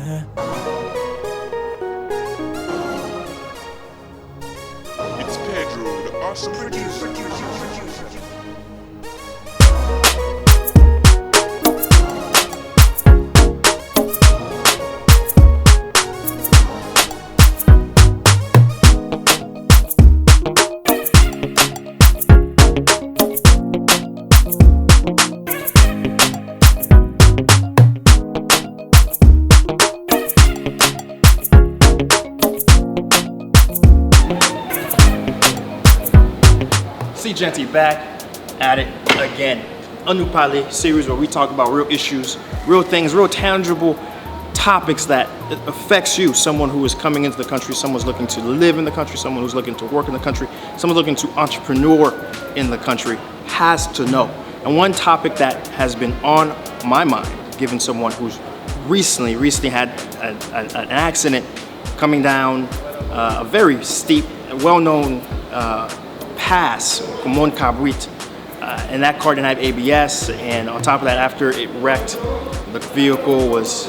It's Pedro, the awesome producer. Seejeanty back at it again. An Nou Pale series where we talk about real issues, real things, real tangible topics that affects you. Someone who is coming into the country, someone's looking to live in the country, someone who's looking to work in the country, someone looking to entrepreneur in the country has to know. And one topic that has been on my mind, given someone who's recently had an accident coming down a very steep, well-known pass, Mon Cabrit, and that car didn't have ABS, and on top of that, after it wrecked, the vehicle was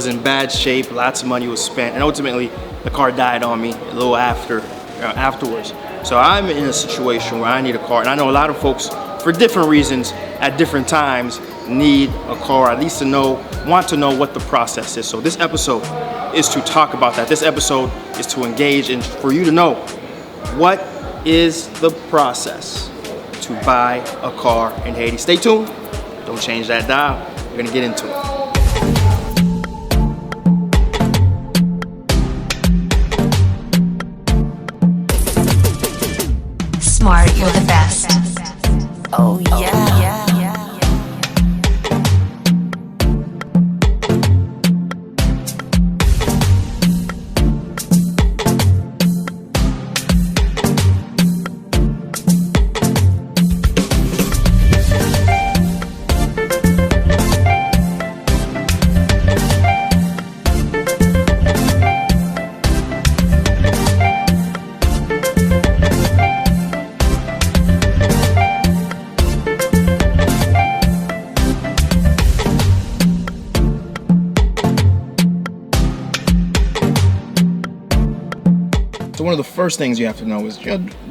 in bad shape, lots of money was spent, and ultimately the car died on me a little afterwards. So I'm in a situation where I need a car, and I know a lot of folks, for different reasons, at different times, need a car, at least want to know what the process is. So this episode is to talk about that. This episode is to engage and for you to know what is the process to buy a car in Haiti. Stay tuned. Don't change that dial. We're gonna get into it. Smart, you're the best. Oh yeah. So one of the first things you have to know is,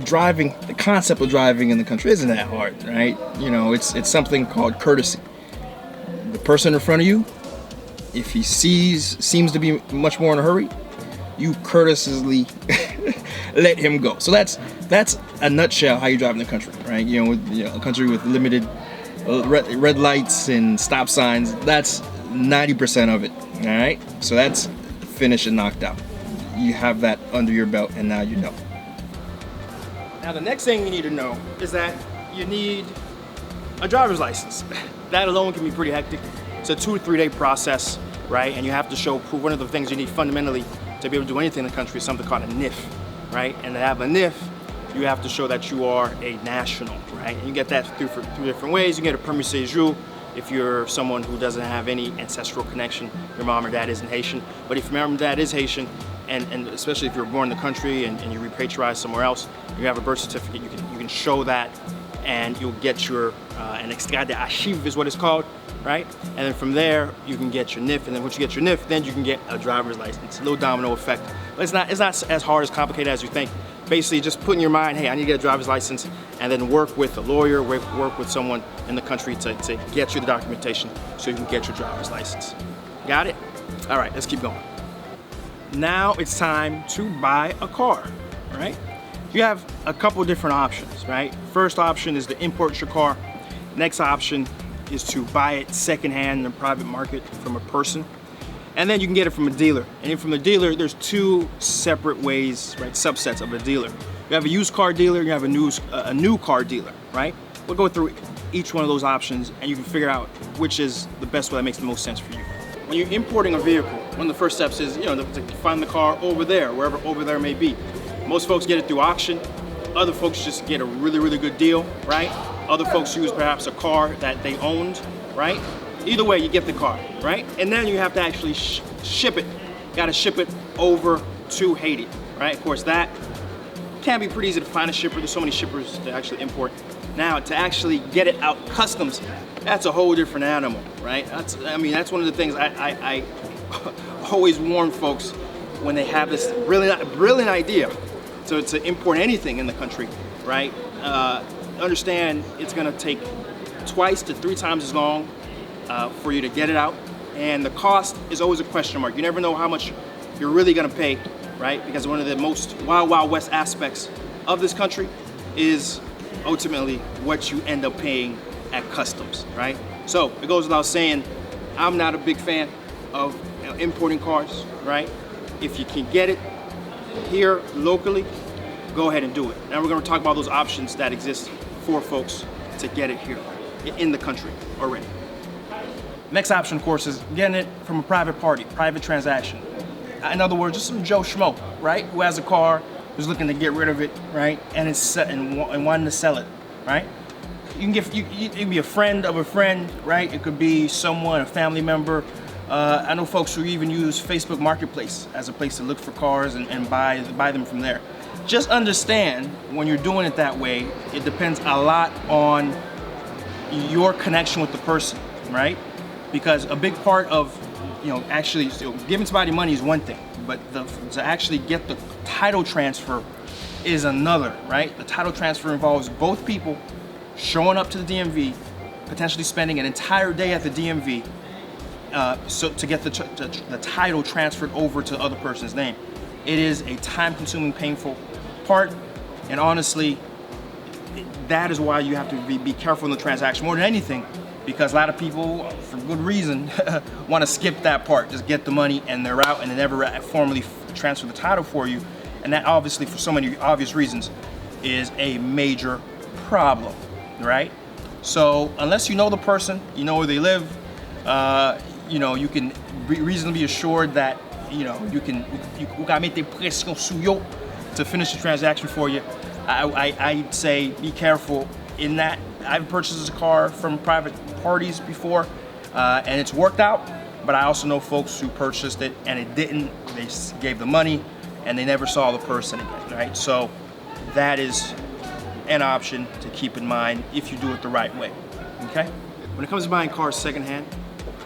driving, the concept of driving in the country isn't that hard, right? It's something called courtesy. The person in front of you, if he seems to be much more in a hurry, you courteously let him go. So that's a nutshell how you drive in the country, right? A country with limited red lights and stop signs. That's 90% of it. All right. So that's finished and knocked out. You have that under your belt, and now you know. Now the next thing you need to know is that you need a driver's license. That alone can be pretty hectic. It's a 2 to 3 day process, right? And you have to show proof. One of the things you need fundamentally to be able to do anything in the country is something called a NIF, right? And to have a NIF, you have to show that you are a national, right? And you get that through different ways. You get a permis de séjour if you're someone who doesn't have any ancestral connection. Your mom or dad isn't Haitian. But if your mom or dad is Haitian, and especially if you're born in the country and you repatriate somewhere else, you have a birth certificate, you can show that, and you'll get your an extrait d'archives is what it's called, right? And then from there you can get your NIF, and then once you get your NIF, then you can get a driver's license. A little domino effect, but it's not as hard, as complicated as you think. Basically, just put in your mind, hey, I need to get a driver's license, and then work with a lawyer, work with someone in the country to get you the documentation so you can get your driver's license. Got it? All right, let's keep going. Now it's time to buy a car, right? You have a couple different options, right? First option is to import your car. Next option is to buy it secondhand in the private market from a person. And then you can get it from a dealer. And then from the dealer, there's two separate ways, right? Subsets of a dealer. You have a used car dealer, you have a new car dealer, right? We'll go through each one of those options and you can figure out which is the best way that makes the most sense for you. When you're importing a vehicle, one of the first steps is, to find the car over there, wherever over there may be. Most folks get it through auction. Other folks just get a really, really good deal, right? Other folks use perhaps a car that they owned, right? Either way, you get the car, right? And then you have to actually ship it. You gotta ship it over to Haiti, right? Of course, that can be pretty easy to find a shipper. There's so many shippers to actually import. Now, to actually get it out customs, that's a whole different animal, right? That's one of the things I always warn folks when they have this brilliant idea to import anything in the country, right? Understand it's gonna take twice to 3 times as long for you to get it out, and the cost is always a question mark. You never know how much you're really gonna pay, right? Because one of the most wild west aspects of this country is ultimately what you end up paying at customs, right? So it goes without saying, I'm not a big fan of importing cars, right? If you can get it here locally, go ahead and do it. Now we're gonna talk about those options that exist for folks to get it here in the country already. Next option, of course, is getting it from a private party, private transaction. In other words, just some Joe Schmo, right? Who has a car, who's looking to get rid of it, right? And it's set and wanting to sell it, right? You can be a friend of a friend, right? It could be someone, a family member. I know folks who even use Facebook Marketplace as a place to look for cars and buy them from there. Just understand when you're doing it that way, it depends a lot on your connection with the person, right? Because a big part of, actually giving somebody money is one thing, but to actually get the title transfer is another, right? The title transfer involves both people showing up to the DMV, potentially spending an entire day at the DMV, so to get the title transferred over to the other person's name. It is a time-consuming, painful part, and honestly, that is why you have to be careful in the transaction more than anything, because a lot of people, for good reason, want to skip that part, just get the money and they're out, and they never formally transfer the title for you, and that obviously, for so many obvious reasons, is a major problem, right? So unless you know the person, you know where they live, you can be reasonably assured that you can mettre pression sur yo to finish the transaction for you. I'd say be careful in that. I've purchased a car from private parties before, and it's worked out, but I also know folks who purchased it and it didn't. They gave the money and they never saw the person again, right? So that is an option to keep in mind if you do it the right way, okay? When it comes to buying cars secondhand,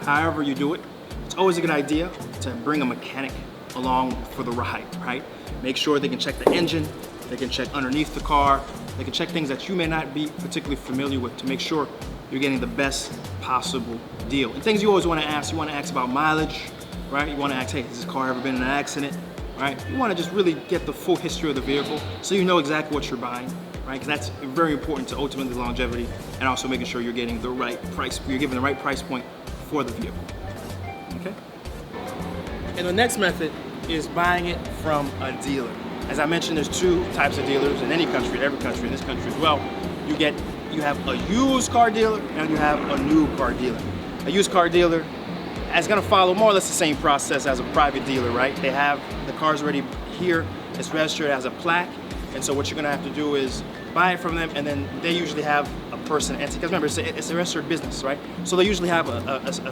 however you do it, it's always a good idea to bring a mechanic along for the ride, right? Make sure they can check the engine, they can check underneath the car, they can check things that you may not be particularly familiar with to make sure you're getting the best possible deal. And things you always want to ask, you want to ask about mileage, right? You want to ask, hey, has this car ever been in an accident, right? You want to just really get the full history of the vehicle so you know exactly what you're buying, right? Because that's very important to ultimately longevity, and also making sure you're getting the right price, you're giving the right price point for the vehicle, okay? And the next method is buying it from a dealer. As I mentioned, there's 2 types of dealers in any country, in every country, in this country as well. You have a used car dealer and you have a new car dealer. A used car dealer is gonna follow more or less the same process as a private dealer, right? They have the cars already here, it's registered as a plaque, and so what you're gonna have to do is buy it from them, and then they usually have a person, because remember, it's a registered business, right? So they usually have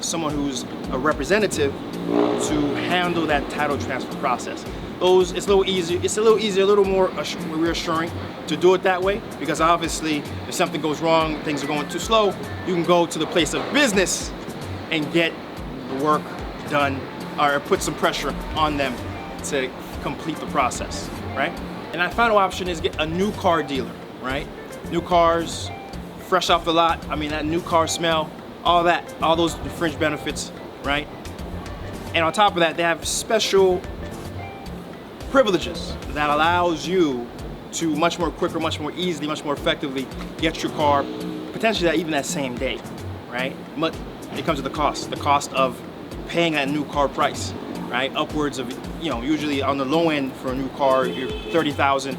someone who's a representative to handle that title transfer process. It's a little easier, a little more reassuring to do it that way, because obviously if something goes wrong, things are going too slow, you can go to the place of business and get the work done, or put some pressure on them to complete the process, right? And our final option is get a new car dealer, right? New cars, fresh off the lot, that new car smell, all those fringe benefits, right? And on top of that, they have special privileges that allows you to much more quicker, much more easily, much more effectively get your car, potentially even that same day, right? But it comes with the cost of paying that new car price, right? Upwards of, usually on the low end for a new car, you're $30,000,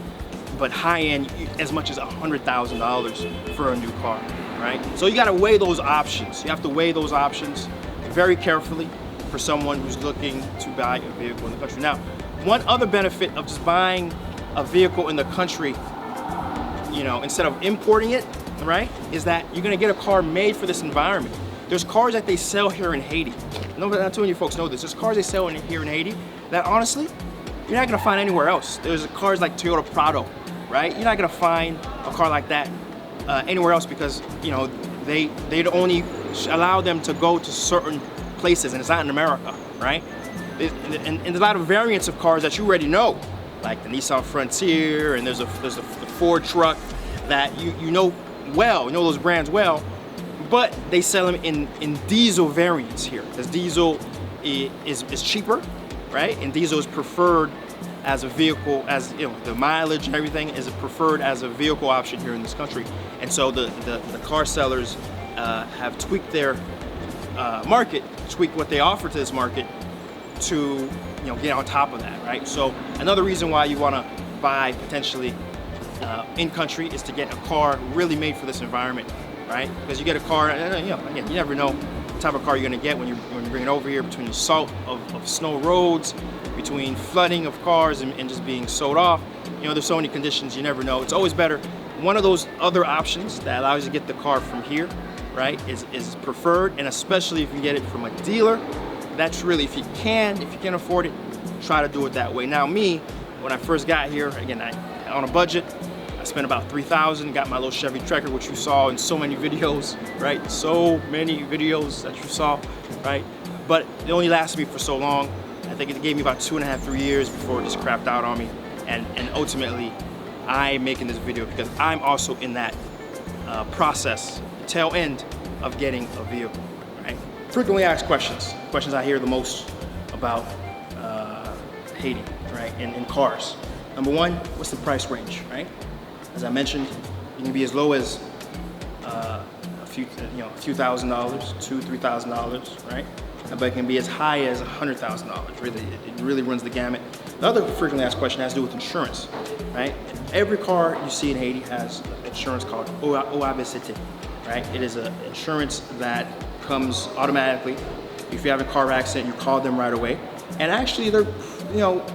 but high end, as much as $100,000 for a new car, right? So you gotta weigh those options. You have to weigh those options very carefully for someone who's looking to buy a vehicle in the country. Now, one other benefit of just buying a vehicle in the country, instead of importing it, right, is that you're gonna get a car made for this environment. There's cars that they sell here in Haiti. Not too many folks know this. There's cars they sell here in Haiti that honestly, you're not gonna find anywhere else. There's cars like Toyota Prado, right? You're not gonna find a car like that anywhere else, because they only allow them to go to certain places, and it's not in America, right? And there's a lot of variants of cars that you already know, like the Nissan Frontier, and there's a Ford truck that you know well, you know those brands well, but they sell them in diesel variants here, because diesel is cheaper, right? And diesel is preferred as a vehicle, as you know, the mileage and everything is preferred as a vehicle option here in this country. And so the car sellers have tweaked their market, tweaked what they offer to this market to get on top of that, right? So another reason why you want to buy potentially in country is to get a car really made for this environment, right? Because you get a car, again, you never know the type of car you're going to get when you bring it over here, between the salt of snow roads, between flooding of cars and just being sold off. There's so many conditions, you never know. It's always better. One of those other options that allows you to get the car from here, right, is preferred, and especially if you get it from a dealer. That's really, if you can afford it, try to do it that way. Now me, when I first got here, again, on a budget, I spent about $3,000, got my little Chevy Tracker, which you saw in so many videos, right? So many videos that you saw, right? But it only lasted me for so long. I think it gave me about 2.5, 3 years before it just crapped out on me. And ultimately, I'm making this video because I'm also in that process, tail end of getting a vehicle, right? Frequently asked questions I hear the most about Haiti, right, in cars. Number one, what's the price range, right? As I mentioned, you can be as low as a few $1,000, $2,000-$3,000, right? But it can be as high as $100,000. Really, it really runs the gamut. The other frequently asked question has to do with insurance, right? Every car you see in Haiti has insurance called OABCT, right? It is an insurance that comes automatically. If you have a car accident, you call them right away. And actually, they're,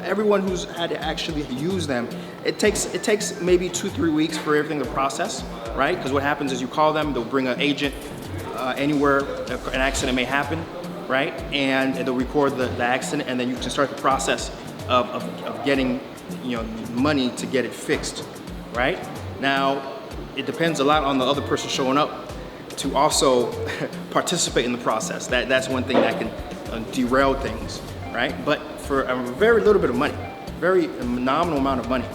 everyone who's had to actually use them, it takes maybe 2-3 weeks for everything to process, right? Because what happens is you call them, they'll bring an agent anywhere an accident may happen, right? And they'll record the accident, and then you can start the process of getting money to get it fixed, right? Now, it depends a lot on the other person showing up to also participate in the process. That's one thing that can derail things, right? But for a very little bit of money, very nominal amount of money,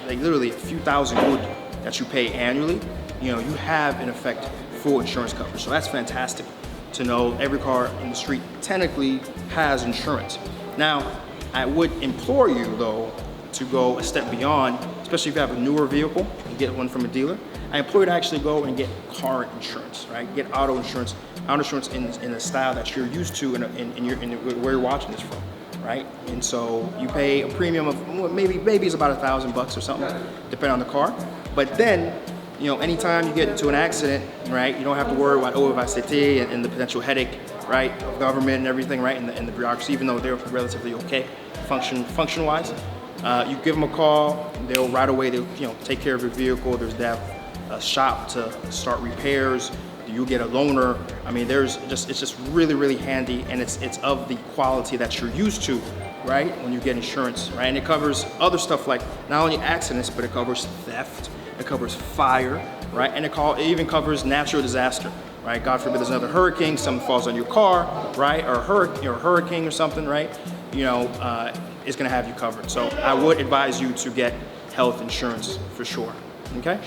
like literally a few thousand good that you pay annually, you have in effect full insurance coverage. So that's fantastic to know. Every car in the street technically has insurance. Now, I would implore you though to go a step beyond, especially if you have a newer vehicle and get one from a dealer. I implore you to actually go and get car insurance, right? Get auto insurance in a style that you're used to in where you're watching this from, right? And so you pay a premium of maybe it's about $1,000 or something, depending on the car. But then, anytime you get into an accident, right, you don't have to worry about OABCT and the potential headache, right, of government and everything, right, and the bureaucracy, even though they're relatively okay function-wise. You give them a call, they'll right away, take care of your vehicle. There's a shop to start repairs. You get a loaner. I mean, it's just really, really handy, and it's of the quality that you're used to, right, when you get insurance, right? And it covers other stuff like not only accidents, but it covers theft, it covers fire, right? And it even covers natural disaster, right? God forbid there's another hurricane, something falls on your car, right? Or a hurricane or something, right? It's gonna have you covered. So I would advise you to get health insurance for sure, okay?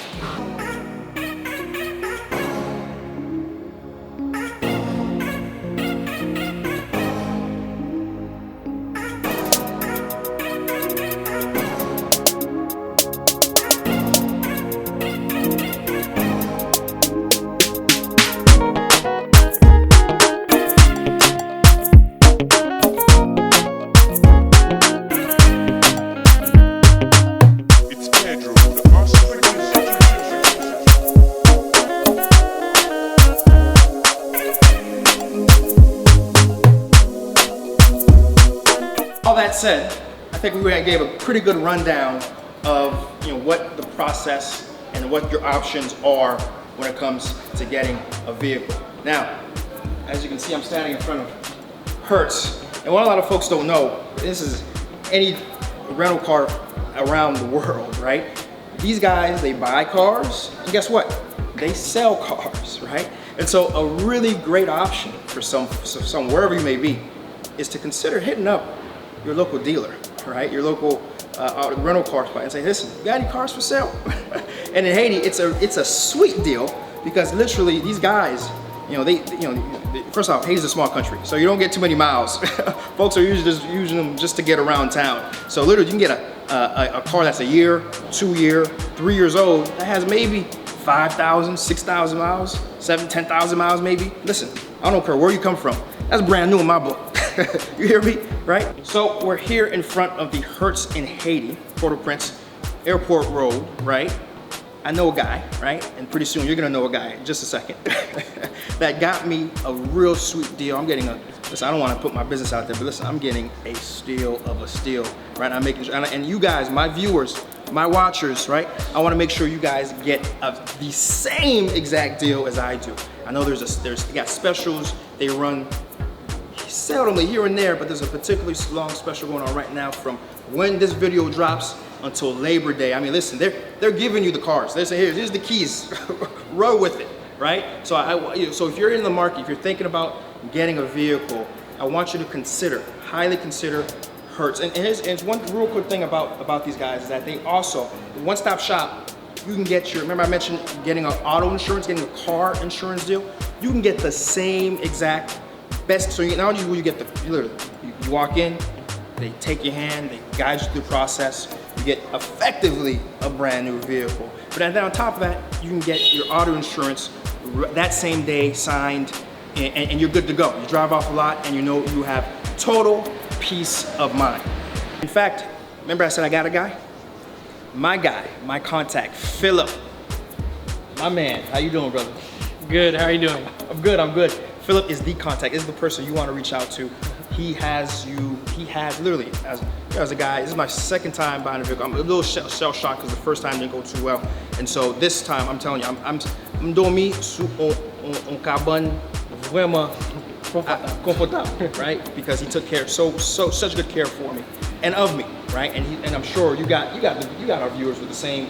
All that said, I think we gave a pretty good rundown of what the process and what your options are when it comes to getting a vehicle. Now, as you can see, I'm standing in front of Hertz, and what a lot of folks don't know, this is any rental car around the world, right? These guys, they buy cars, and guess what? They sell cars, right? And so a really great option for some wherever you may be is to consider hitting up your local dealer, right? Your local rental car spot and say, listen, you got any cars for sale? And in Haiti, it's a sweet deal because literally these guys, first off, Haiti's a small country, so you don't get too many miles. Folks are usually just using them just to get around town. So literally you can get a car that's a year, 2 year, 3 years old that has maybe 5,000, 6,000 miles, 7,000, 10,000 miles maybe. Listen, I don't care where you come from. That's brand new in my book. You hear me, right? So we're here in front of the Hertz in Haiti, Port-au-Prince Airport Road, right? I know a guy, right? And pretty soon you're gonna know a guy in just a second that got me a real sweet deal. I'm getting listen, I don't wanna put my business out there, but listen, I'm getting a steal of a steal, right? I'm making sure, and you guys, my viewers, my watchers, right? I wanna make sure you guys get the same exact deal as I do. I know they got specials, they run seldomly here and there, but there's a particularly long special going on right now from when this video drops until Labor Day. I mean, listen, they're giving you the cars. They're saying, here's the keys, roll with it, right? So so if you're in the market, if you're thinking about getting a vehicle, I want you to highly consider Hertz. And here's one real quick thing about these guys is that they also, one-stop shop, you can get remember I mentioned getting an auto insurance, getting a car insurance deal? You can get the same exact best, so not only will you get you walk in, they take your hand, they guide you through the process, you get effectively a brand new vehicle. But then on top of that, you can get your auto insurance that same day signed, and you're good to go. You drive off a lot and you know you have total peace of mind. In fact, remember I said I got a guy? My guy, my contact, Philip, my man. How you doing, brother? Good, how are you doing? I'm good. Philip is the contact, is the person you want to reach out to. He has literally, as a guy, this is my second time buying a vehicle. I'm a little shell shocked because the first time didn't go too well. And so this time, I'm telling you, I'm doing me on cabane vraiment confortable, right? Because he took care, such good care for me and of me, right? And I'm sure you got our viewers with the same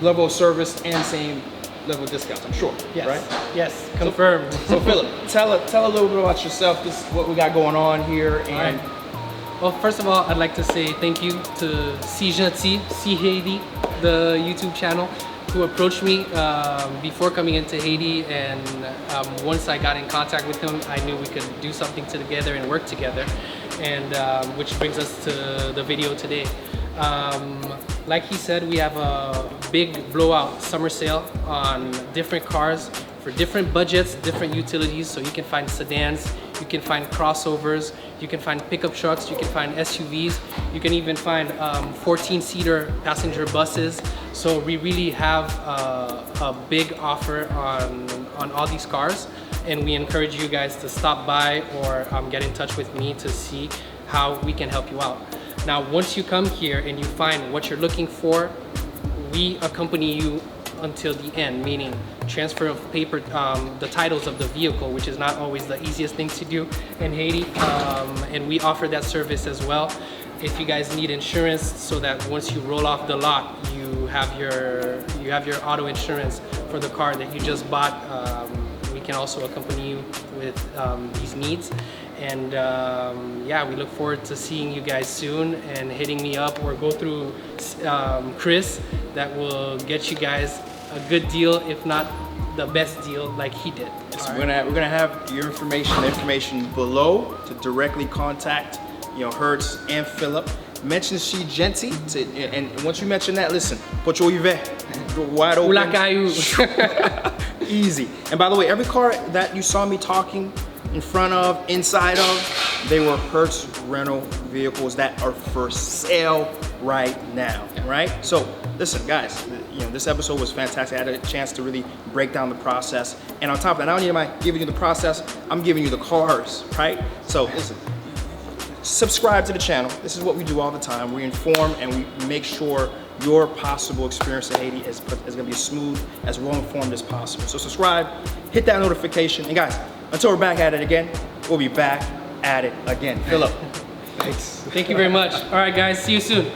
level of service and same level of discounts, I'm sure, yes. Right? Yes, confirmed. So Philip, tell a little bit about yourself, this what we got going on here, and right. Well, first of all, I'd like to say thank you to Seejeanty, Seejeanty, the YouTube channel, who approached me before coming into Haiti, and once I got in contact with him, I knew we could do something together and work together, and which brings us to the video today. Like he said, we have a big blowout summer sale on different cars for different budgets, different utilities. So you can find sedans, you can find crossovers, you can find pickup trucks, you can find SUVs, you can even find 14-seater passenger buses. So we really have a big offer on all these cars, and we encourage you guys to stop by or get in touch with me to see how we can help you out. Now, once you come here and you find what you're looking for, we accompany you until the end, meaning transfer of paper, the titles of the vehicle, which is not always the easiest thing to do in Haiti, and we offer that service as well. If you guys need insurance, so that once you roll off the lot, you have your auto insurance for the car that you just bought. We can also accompany you with these needs. And yeah, we look forward to seeing you guys soon and hitting me up or go through Chris, that will get you guys a good deal, if not the best deal like he did. So we're gonna have your information below to directly contact Hertz and Philip. Mention Seejeanty, and once you mention that, listen, Philippe-Olivier, wide open. Easy. And by the way, every car that you saw me talking in front of, inside of, they were Hertz rental vehicles that are for sale right now, right? So listen, guys, this episode was fantastic. I had a chance to really break down the process. And on top of that, not only am I giving you the process, I'm giving you the cars, right? So listen, subscribe to the channel. This is what we do all the time. We inform and we make sure your possible experience in Haiti is gonna be as smooth, as well-informed as possible. So subscribe, hit that notification, and guys, until we're back at it again, we'll be back at it again. Philip, thanks. Thank you very much. All right, guys, see you soon.